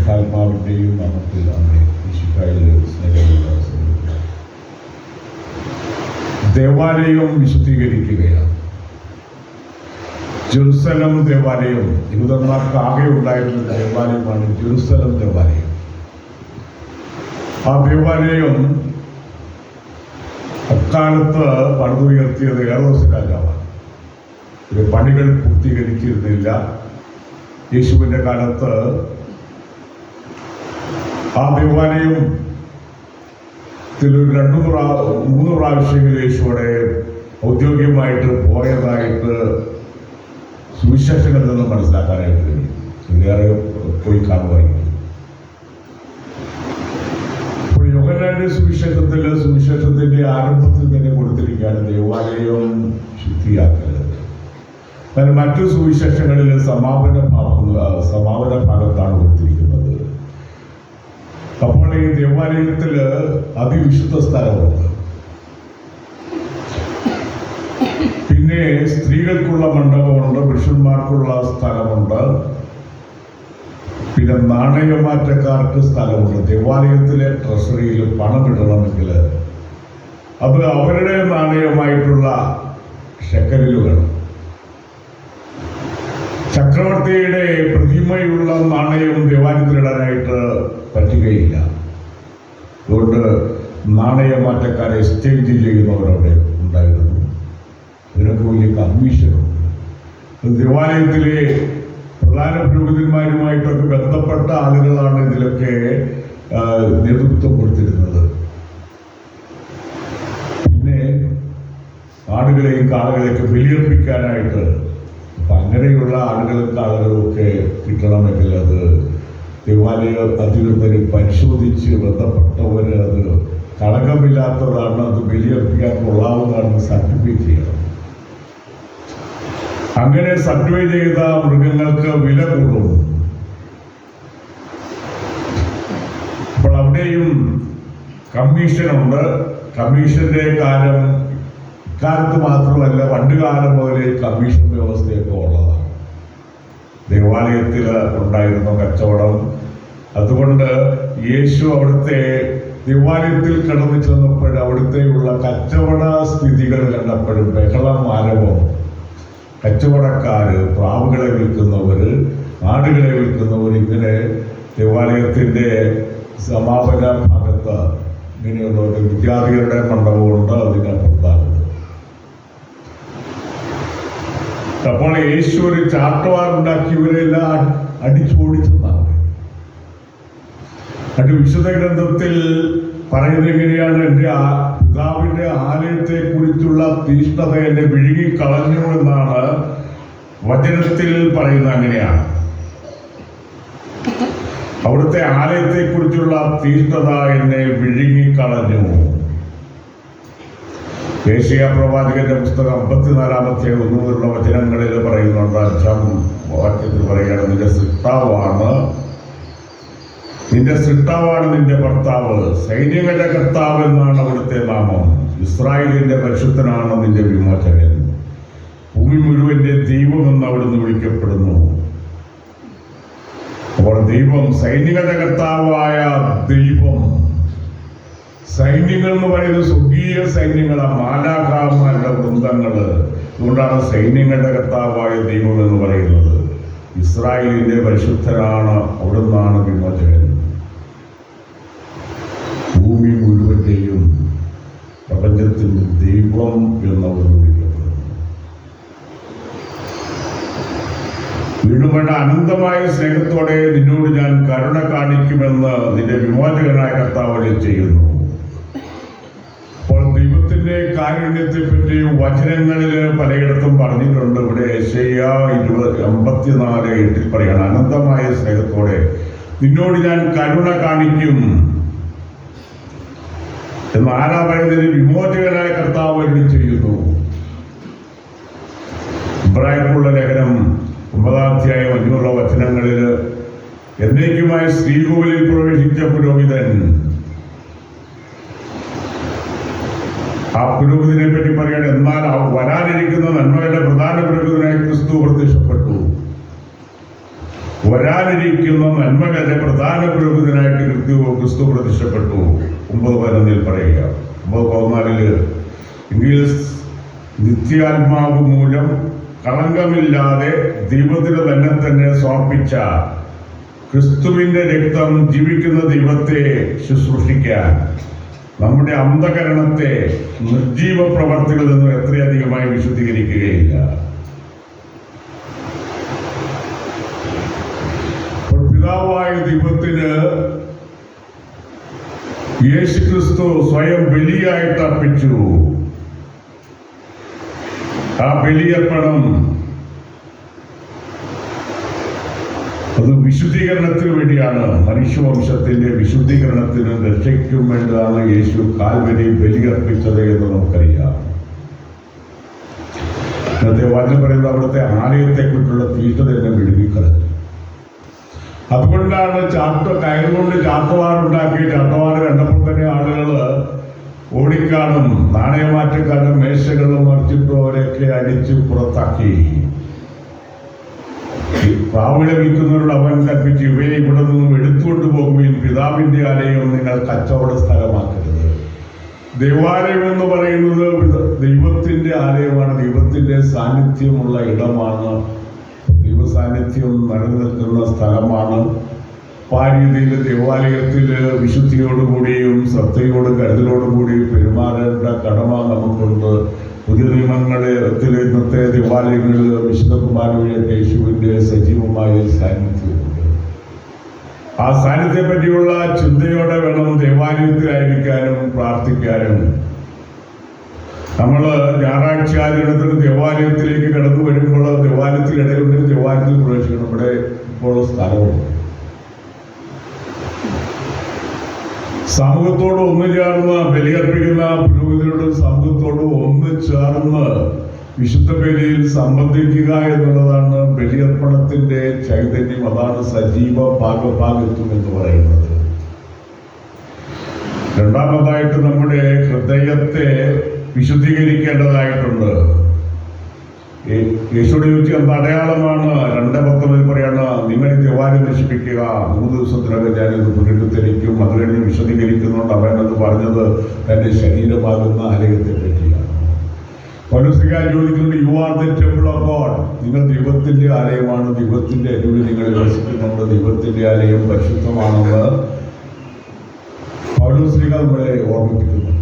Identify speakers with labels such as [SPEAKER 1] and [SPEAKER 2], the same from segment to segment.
[SPEAKER 1] പരിശുദ്ധാത്മാവിൻ്റെയും നാമത്തിൽ നമ്മെ വിശുദ്ധായിലെ സ്നേഹമുള്ള ദേവാലയം വിശുദ്ധീകരിക്കുകയാണ്. ജെറുസലം ദേവാലയം യഹൂദന്മാർക്ക് ആകെ ഉണ്ടായിരുന്ന ദേവാലയമാണ് ജെറുസലം ദേവാലയം. ആ ദേവാലയം അക്കാലത്ത് പണിതുയർത്തിയത് ഹെറോദോസ് രാജാവാണ്. ഇത് പണികൾ പൂർത്തീകരിച്ചിരുന്നില്ല. യേശുവിൻ്റെ കാലത്ത് ആ ദേവാലയം 2-3 പ്രാവശ്യങ്ങൾ യേശുവിടെ ഔദ്യോഗികമായിട്ട് പോയതായിട്ട് സുവിശേഷങ്ങളിൽ നിന്ന് മനസ്സിലാക്കാനായിട്ട് കഴിയും. ഇതിലേറെ പോയി കാണുമായിരിക്കും. ഇപ്പോൾ യോഹന്നാന്റെ സുവിശേഷത്തിന്റെ ആരംഭത്തിൽ തന്നെ കൊടുത്തിരിക്കുകയാണ് ദേവാലയം ശുദ്ധിയാക്കരുത്. എന്നാൽ മറ്റു സുവിശേഷങ്ങളിൽ സമാപന ഭാഗത്താണ് കൊടുത്തിരിക്കുന്നത്. അപ്പോൾ ഈ ദേവാലയത്തിൽ അതിവിശുദ്ധ സ്ഥലമുണ്ട്. പിന്നെ സ്ത്രീകൾക്കുള്ള മണ്ഡപമുണ്ട്, പുരുഷന്മാർക്കുള്ള സ്ഥലമുണ്ട്, പിന്നെ നാണയമാറ്റക്കാർക്ക് സ്ഥലമുണ്ട്. ദേവാലയത്തിലെ ട്രഷറിയിൽ പണമിടണമെങ്കിൽ അത് അവരുടെ നാണയമായിട്ടുള്ള ഷെക്കലിൽ വേണം. ചക്രവർത്തിയുടെ പ്രതിമയുള്ള നാണയം ദേവാലയത്തിലിടാനായിട്ട് പറ്റുകയില്ല. അതുകൊണ്ട് നാണയമാറ്റക്കാരെ എക്സ്ചേഞ്ച് ചെയ്യുന്നവരവിടെ ഉണ്ടായിരുന്നു. ഇതിനൊക്കെ വലിയ കമ്മീഷനുണ്ട്. ദേവാലയത്തിലെ പ്രധാന പുരോഹിതന്മാരുമായിട്ടൊക്കെ ബന്ധപ്പെട്ട ആളുകളാണ് ഇതിലൊക്കെ നേതൃത്വം കൊടുത്തിരുന്നത്. പിന്നെ ആടുകളെയും കാളുകളെയൊക്കെ ബലിയർപ്പിക്കാനായിട്ട് അങ്ങനെയുള്ള ആളുകളൊക്കെ കിട്ടണമെങ്കിൽ അത് ദേവാലയ അധികൃതർ പരിശോധിച്ച് ബന്ധപ്പെട്ടവർ അത് കളങ്കമില്ലാത്തതാണ്, അത് ബലിയർപ്പിക്കാൻ കൊള്ളാവുന്നതാണെന്ന് സർട്ടിഫൈ ചെയ്യണം. അങ്ങനെ സർട്ടിഫൈ ചെയ്ത മൃഗങ്ങൾക്ക് വില കൂടും. അപ്പോൾ അവിടെയും കമ്മീഷനുണ്ട്. കമ്മീഷന്റെ ഇക്കാലത്ത് മാത്രമല്ല, പണ്ടുകാലം മുതലേ കമ്മീഷൻ വ്യവസ്ഥയൊക്കെ ഉള്ളതാണ്. ദേവാലയത്തിൽ ഉണ്ടായിരുന്ന കച്ചവടം. അതുകൊണ്ട് യേശു അവിടുത്തെ ദേവാലയത്തിൽ കടന്നു ചെന്നപ്പോൾ അവിടുത്തെയുള്ള കച്ചവട സ്ഥിതികൾ കണ്ടപ്പോഴും ബഹളം, ആരവം. കച്ചവടക്കാര്, പ്രാവുകളെ വിൽക്കുന്നവർ, ആടുകളെ വിൽക്കുന്നവർ, ഇങ്ങനെ ദേവാലയത്തിന്റെ സമാപന ഭാഗത്ത് ഇങ്ങനെയുള്ള ഒരു വിദ്യാർത്ഥികളുടെ മണ്ഡപമുണ്ട്. അതിനപ്പുറത്താണ്. അപ്പോൾ യേശു ഒരു ചാട്ടവാറുണ്ടാക്കി ഇവരെല്ലാം അടിച്ചോടിച്ചെന്നാണ്. അത് വിശുദ്ധ ഗ്രന്ഥത്തിൽ പറയുന്നത് എങ്ങനെയാണ്? എൻ്റെ പിതാവിന്റെ ആലയത്തെ കുറിച്ചുള്ള തീഷ്ണത എന്നെ വിഴുങ്ങിക്കളഞ്ഞു എന്നാണ് വചനത്തിൽ പറയുന്നത്. അങ്ങനെയാണ് അവിടുത്തെ ആലയത്തെ കുറിച്ചുള്ള തീഷ്ണത എന്നെ വിഴുങ്ങിക്കളഞ്ഞു. യേശയ്യാ പ്രവാചകന്റെ പുസ്തകം 54-ാമത്തെ 1 മുതലുള്ള വചനങ്ങളിൽ പറയുന്നുണ്ട്. 5-ാം വാക്യത്തിൽ പറയുകയാണ്, നിന്റെ സൃഷ്ടാവാണ് നിന്റെ ഭർത്താവ്, സൈന്യങ്ങളുടെ കർത്താവ് എന്നാണ് അവിടുത്തെ നാമം. ഇസ്രായേലിന്റെ പരിശുദ്ധനാണ് നിന്റെ വിമോചകൻ. ഭൂമി മുഴുവന്റെ ദൈവം എന്ന് അവിടുന്ന് വിളിക്കപ്പെടുന്നു. അപ്പോൾ ദൈവം, സൈന്യങ്ങളുടെ കർത്താവായ ദൈവം. സൈന്യങ്ങൾ എന്ന് പറയുന്നത് സ്വർഗീയ സൈന്യങ്ങളാണ്, മാലാഖമാരുടെ വൃന്ദങ്ങള്. അതുകൊണ്ടാണ് സൈന്യങ്ങളുടെ കർത്താവായ ദൈവം എന്ന് പറയുന്നത്. ഇസ്രായേലിന്റെ പരിശുദ്ധനാണ്, അവിടുന്നാണ് വിമോചകൻ. ഭൂമി മുഴുവന്റെയും പ്രപഞ്ചത്തിന്റെ ദൈവം എന്നവർ വിളിക്കപ്പെടുന്നു. വീണ്ടും വേണ്ട അനന്തമായ സ്നേഹത്തോടെ നിന്നോട് ഞാൻ കരുണ കാണിക്കുമെന്ന് നിന്റെ വിമോചകനായ കർത്താവ് ചെയ്യുന്നു. അപ്പോൾ ദൈവത്തിന്റെ കാരുണ്യത്തെ പറ്റി വചനങ്ങളിൽ പലയിടത്തും പറഞ്ഞിട്ടുണ്ട്. ഇവിടെ യെശയ്യാ 54:8 പറയാണ്, അനന്തമായ സ്നേഹത്തോടെ നിന്നോട് ഞാൻ കരുണ കാണിക്കും എന്ന്. ആരാ പറയുന്നത്? വിമോചകനായ കർത്താവ് ചെയ്യുന്നു. ഇബ്രായർക്കുള്ള ലേഖനം 9-ാം അധ്യായം 5 വചനങ്ങളിൽ, എന്നേക്കുമായി ശ്രീകോവിലിൽ പ്രവേശിച്ച പുരോഹിതൻ, ആ പുരോഹിതനെ പറ്റി പറയാണ്, എന്നാൽ വരാനിരിക്കുന്ന നന്മയുടെ പ്രധാന പുരോഹിതനായ ക്രിസ്തു പ്രത്യക്ഷപ്പെട്ടു. വരാനിരിക്കുന്ന നന്മകളുടെ പ്രധാന പുരോഹിതനായിട്ട് ക്രിസ്തു പ്രതിഷ്ഠപ്പെട്ടു. 9:11 പറയുക. 9:14 എങ്കിൽ നിത്യാത്മാവ് മൂലം കളങ്കമില്ലാതെ ദൈവത്തിന് തന്നെ സമർപ്പിച്ച ക്രിസ്തുവിന്റെ രക്തം ജീവിക്കുന്ന ദൈവത്തെ ശുശ്രൂഷിക്കാൻ നമ്മുടെ അന്ധകരണത്തെ നിർജീവ പ്രവർത്തികളിൽ നിന്ന് എത്രയധികമായി വിശുദ്ധീകരിക്കുകയില്ല. പിതാവായ ദൈവത്തിന് യേശുക്രിസ്തു സ്വയം ബലിയായിട്ട് അർപ്പിച്ചു. ആ ബലിയർപ്പണം അത് വിശുദ്ധീകരണത്തിന് വേണ്ടിയാണ്. മനുഷ്യവംശത്തിന്റെ വിശുദ്ധീകരണത്തിനും രക്ഷയ്ക്കും വേണ്ടിയാണ് യേശു കാൽവരി ബലിയർപ്പിച്ചത് എന്ന് നമുക്കറിയാം. ഇന്നത്തെ വചനം പറയുന്നത് അവിടുത്തെ ആലയത്തെക്കുറിച്ചുള്ള തീഷ്ണത എന്നെ വിടുവിക്കളഞ്ഞു. അതുകൊണ്ടാണ് കയറുകൊണ്ട് ചാട്ടവാറുണ്ടാക്കി. ചാട്ടവാറ് കണ്ടപ്പോൾ തന്നെ ആളുകൾ ഓടിക്കാണും, നാണയമാറ്റക്കാരും മേശകളും മറിച്ചിട്ടും അവരെയൊക്കെ അടിച്ച് പുറത്താക്കി. പ്രാവിളെ വിൽക്കുന്നവരോട് അവൻ കൽപ്പിച്ച് ഇവയെ ഇവിടെ നിന്നും എടുത്തുകൊണ്ട് പോകുകയും പിതാവിന്റെ ആലയം നിങ്ങൾ കച്ചവട സ്ഥലമാക്കരുത്. ദേവാലയം എന്ന് പറയുന്നത് ദൈവത്തിന്റെ ആലയമാണ്, ദൈവത്തിന്റെ സാന്നിധ്യമുള്ള ഇടമാണ്, ദൈവ സാന്നിധ്യം നിലനിൽക്കുന്ന സ്ഥലമാണ്. ആ രീതിയിൽ ദേവാലയത്തിൽ വിശുദ്ധിയോടുകൂടിയും ശ്രദ്ധയോടും കരുതലോടും കൂടി പെരുമാറേണ്ട കടമ നമുക്കുണ്ട്. പുതിയ നിയമങ്ങളിൽ ഇന്നത്തെ ദേവാലയങ്ങളിൽ വിശുദ്ധ കുർബാനയുടെ യേശുവിന്റെ സജീവമായ സാന്നിധ്യമുണ്ട്. ആ സാന്നിധ്യത്തെ പറ്റിയുള്ള ചിന്തയോടെ വേണം ദേവാലയത്തിലായിരിക്കാനും പ്രാർത്ഥിക്കാനും. നമ്മൾ ഞായറാഴ്ച ആചരണത്തിന് ദേവാലയത്തിലേക്ക് കടന്നു വരുമ്പോൾ ദേവാലയത്തിൽ ഇടയുണ്ടെങ്കിൽ ദേവാലയത്തിൽ പ്രവേശിക്കണം. ഇവിടെ ഇപ്പോൾ സ്ഥലമുണ്ട്. സമൂഹത്തോട് ഒന്നു ചേർന്ന് ബലിയർപ്പിക്കുന്ന പുരോഹിതരോട് സമൂഹത്തോട് ഒന്ന് ചേർന്ന് വിശുദ്ധ ബലിയിൽ സംബന്ധിക്കുക എന്നുള്ളതാണ് ബലിയർപ്പണത്തിന്റെ ചൈതന്യം. അതാണ് സജീവ ഭാഗഭാഗത്വം എന്ന് പറയുന്നത്. രണ്ടാമതായിട്ട് നമ്മുടെ ഹൃദയത്തെ വിശുദ്ധീകരിക്കേണ്ടതായിട്ടുണ്ട്. യേശുവിടെ ചോദിച്ചു എന്ത് അടയാളമാണ്? 2:19 പറയാണ്, നിങ്ങൾ ദേവാലയം നശിപ്പിക്കുക, 3 ദിവസത്തിനകം ഞാനിത് പുനരുദ്ധരിക്കും. അത് കഴിഞ്ഞ് വിശദീകരിക്കുന്നുണ്ട്. അവൻ അത് പറഞ്ഞത് തന്റെ ശരീരമാകുന്ന ആലയത്തെ പറ്റിയാണ്. പൗലോസ്ലീഹ ചോദിക്കുന്നുണ്ട്, you are the temple of God. നിങ്ങൾ ദൈവത്തിന്റെ ആലയമാണ്, ദൈവത്തിന്റെ അരുവിൽ നിങ്ങൾ വസിക്കുന്നുണ്ട്, ദൈവത്തിന്റെ ആലയം പരിശുദ്ധമാണെന്ന് പൗലോസ്ലീഹ നമ്മളെ ഓർമ്മിപ്പിക്കുന്നു.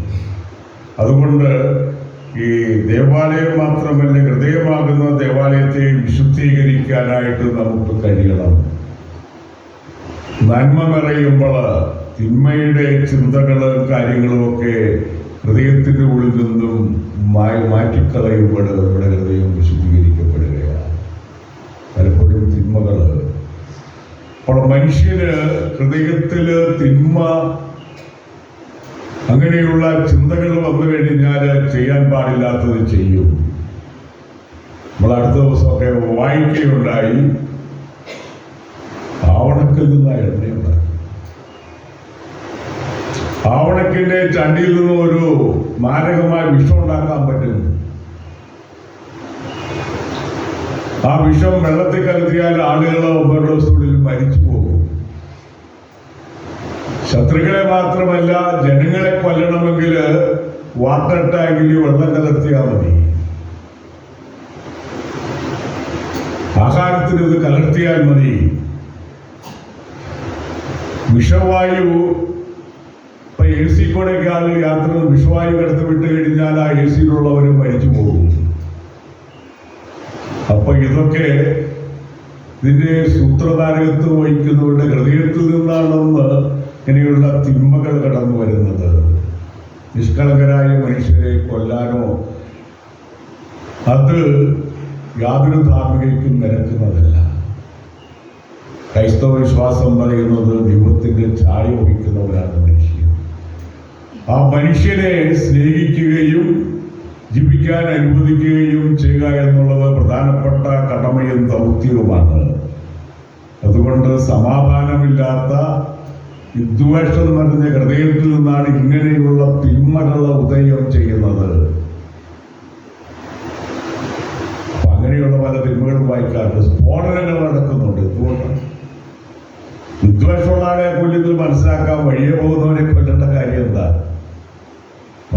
[SPEAKER 1] അതുകൊണ്ട് ഈ ദേവാലയം മാത്രമല്ല, ഹൃദയമാകുന്ന ദേവാലയത്തെ വിശുദ്ധീകരിക്കാനായിട്ട് നമുക്ക് കഴിയണം. നന്മ നിറയുമ്പോൾ തിന്മയുടെ ചിന്തകളും കാര്യങ്ങളും ഒക്കെ ഹൃദയത്തിൻ്റെ ഉള്ളിൽ നിന്നും മാറ്റിക്കളയുമ്പോൾ നമ്മുടെ ഹൃദയം വിശുദ്ധീകരിക്കപ്പെടുകയാണ്. പലപ്പോഴും തിന്മകൾ അപ്പോൾ മനുഷ്യന് ഹൃദയത്തിൽ തിന്മ അങ്ങനെയുള്ള ചിന്തകൾ വന്നു കഴിഞ്ഞാൽ ചെയ്യാൻ പാടില്ലാത്തത് ചെയ്യും. നമ്മൾ അടുത്ത ദിവസമൊക്കെ വായിക്കുകയുണ്ടായി, ആവണക്കിൽ നിന്ന് എണ്ണയുണ്ടായി. ആവണക്കിന്റെ ചണ്ടിയിൽ നിന്നും ഒരു മാരകമായ വിഷം ഉണ്ടാക്കാൻ പറ്റും. ആ വിഷം വെള്ളത്തിൽ കലർത്തിയാൽ ആളുകൾ 9 ദിവസത്തിനുള്ളിൽ മരിച്ചു പോകും. ശത്രുക്കളെ മാത്രമല്ല, ജനങ്ങളെ കൊല്ലണമെങ്കിൽ വാട്ടർ ടാങ്കിൽ വെള്ളം കലർത്തിയാൽ മതി. ആഹാരത്തിന് ഇത് കലർത്തിയാൽ മതി. വിഷവായു ഇപ്പൊ AC കൂടെയൊക്കെ ആളുകൾ യാത്ര വിഷവായു കടത്തി വിട്ട് കഴിഞ്ഞാൽ ആ AC-യിലുള്ളവർ മരിച്ചു പോകും. അപ്പൊ ഇതൊക്കെ ഇതിന്റെ സൂത്രധാരകത്വം വഹിക്കുന്നവരുടെ ഹൃദയത്തിൽ നിന്നാണെന്ന് ഇങ്ങനെയുള്ള തിന്മകൾ കടന്നു വരുന്നത്. നിഷ്കളങ്കരായ മനുഷ്യരെ കൊല്ലാനോ അത് യാതൊരു ധാർമ്മികയ്ക്കും നിരക്കുന്നതല്ല. ക്രൈസ്തവ വിശ്വാസം പറയുന്നത് ദൈവത്തിന്റെ ഛായ വഹിക്കുന്നവരാണ് മനുഷ്യൻ. ആ മനുഷ്യനെ സ്നേഹിക്കുകയും ജീവിക്കാൻ അനുവദിക്കുകയും ചെയ്യുക എന്നുള്ളത് പ്രധാനപ്പെട്ട കടമയും ദൗത്യവുമാണ്. അതുകൊണ്ട് സമാധാനമില്ലാത്ത വിദ്വേഷം നിറഞ്ഞ ഹൃദയത്തിൽ നിന്നാണ് ഇങ്ങനെയുള്ള തിന്മകൾ ഉദയം ചെയ്യുന്നത്. അങ്ങനെയുള്ള പല തിന്മകളും വായിക്കാറുണ്ട്. സ്ഫോടനങ്ങൾ നടക്കുന്നുണ്ട്. എന്തുകൊണ്ടാണ്? വിദ്വേഷമുള്ള ആളെ കൊല്ലുന്നത് മനസ്സിലാക്കാൻ വഴിയെ പോകുന്നവരെ കൊല്ലേണ്ട കാര്യം എന്താ?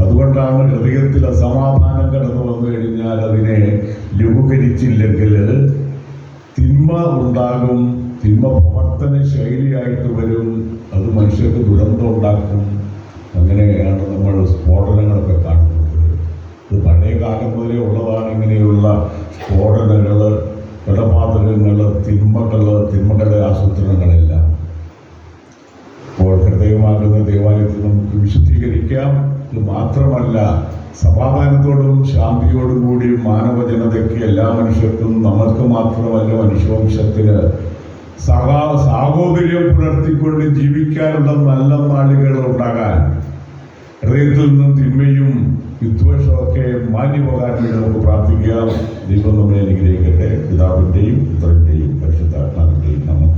[SPEAKER 1] അതുകൊണ്ടാണ് ഹൃദയത്തിൽ അസമാധാനം കടന്നു വന്നു കഴിഞ്ഞാൽ അതിനെ ലഘൂകരിച്ചില്ലെങ്കിൽ തിന്മ ഉണ്ടാകും, തിന്മ പ്രവർത്തന ശൈലിയായിട്ട് വരും, അത് മനുഷ്യർക്ക് ദുരന്തം ഉണ്ടാക്കും. അങ്ങനെയാണ് നമ്മൾ സ്ഫോടനങ്ങളൊക്കെ കാണുന്നത്. ഇത് പഴയ കാലം മുതലേ ഉള്ളതാണ്. ഇങ്ങനെയുള്ള സ്ഫോടനങ്ങൾ, കൊലപാതകങ്ങൾ, തിന്മകളുടെ ആസൂത്രണങ്ങളെല്ലാം. അപ്പോൾ ഹൃദയമാകുന്ന ദേവാലയത്തിൽ നമുക്ക് വിശുദ്ധീകരിക്കാം. ഇത് മാത്രമല്ല, സമാധാനത്തോടും ശാന്തിയോടും കൂടി മാനവജനതയ്ക്ക്, എല്ലാ മനുഷ്യർക്കും, നമുക്ക് മാത്രമല്ല മനുഷ്യവംശത്തിന് സാഹോദര്യം പുലർത്തിക്കൊണ്ട് ജീവിക്കാനുള്ള നല്ല നാളുകൾ ഉണ്ടാകാൻ, ഹൃദയത്തിൽ നിന്നും തിന്മയും വിദ്വേഷമൊക്കെ മാഞ്ഞുപോകാൻ വേണ്ടി നമുക്ക് പ്രാർത്ഥിക്കാം. ദൈവം നമ്മെ അനുഗ്രഹിക്കട്ടെ. പിതാവിൻ്റെയും പുത്രൻ്റെയും പരിശുദ്ധാത്മാവിൻ്റെയും നാമത്തിൽ.